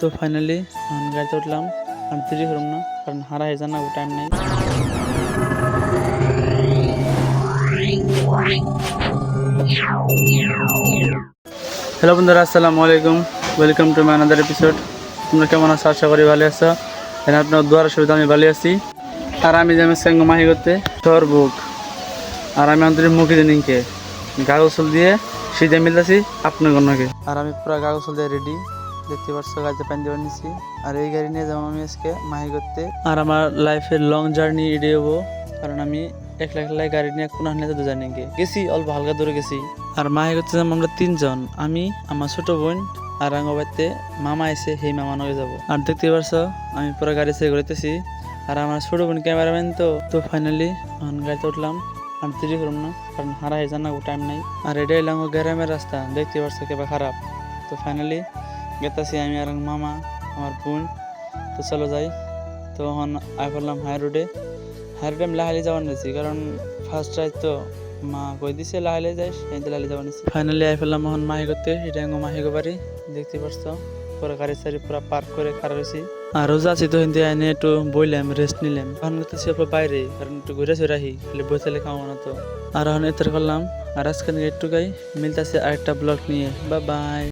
তো ফাইনালি গাড়িতে উঠলাম। আর দেরি করলাম না, কারণ হারা হয়ে যান না, টাইম নেই। হ্যালো বন্ধুরা, আসসালামু আলাইকুম। Welcome to my another episode. তোমরা কেমন আছো? আশা করি ভালো আছো। এখানে আপনার দুয়ার সুবিধা, আমি ভালো আছি। আর আমি যাই সঙ্গে মাহি করতে শহর বুক। আর আমি আন্তরিক মুখী দিনকে কাগজল দিয়ে সিধে মিলতেছি আপনার গণ্যকে। আর আমি পুরো কাগজল দিয়ে রেডি, দেখতে পাচ্ছ গাড়িতে পানি দেওয়া নিচ্ছি। আর এই গাড়ি নিয়ে যাবো আমি আজকে মাহি করতে। আর আমার লাইফের লং জার্নি এড়িয়ে হবো, কারণ আমি একলা একলাই গাড়ি নিয়ে কোনো হানিতে তো জানি গেছি, অল্প হালকা দূরে গেছি। আর মাহি করতে যাবো আমরা তিনজন, আমি, আমার ছোট বোন আর বাড়িতে মামা এসে সেই মামা নয়ে যাবো। আর দেখতে পাচ্ছ আমি পুরো গাড়ি ছেড়ে ঘুরতেছি। আর আমার ছোট বোন ক্যামেরাম্যান। তো ফাইনালি গাড়িতে উঠলাম। আমি দেরি করলাম না, কারণ হারা হয়ে যান না, টাইম নাই। আর এটাই হলাম গ্রামের রাস্তা, দেখতে পাচ্ছ কেবা খারাপ। তো ফাইনালি গেতাছি আমি আর মামা, আমার বোন। তো চলো যাই। তো এখন আই পড়লাম হাই রোডে আমি লাহালি যাওয়ার নিয়েছি, কারণ ফার্স্ট রাইড তো মা কই দিছে লাহালি যাই, সেই লাহালি যাওয়ার নিয়েছি। ফাইনালি আই পড়লাম এখন মাহি করতে। এটা মাহিগো বাড়ি, দেখতে পাচ্ছ পুরো গাড়ি সারি পুরো পার্ক করে খারাপ হয়েছি। আর রোজ আছি তো হিন্দি আইনে একটু বইলাম, রেস্ট নিলাম। এখন করতেছি বাইরে, কারণ একটু ঘুরে চড়ে আহি, খালি বসে খাওয়া না তো। আর এখন এতে করলাম। আর আজকে একটু গাই মিলতেছে আরেকটা ব্লগ নিয়ে। Bye bye.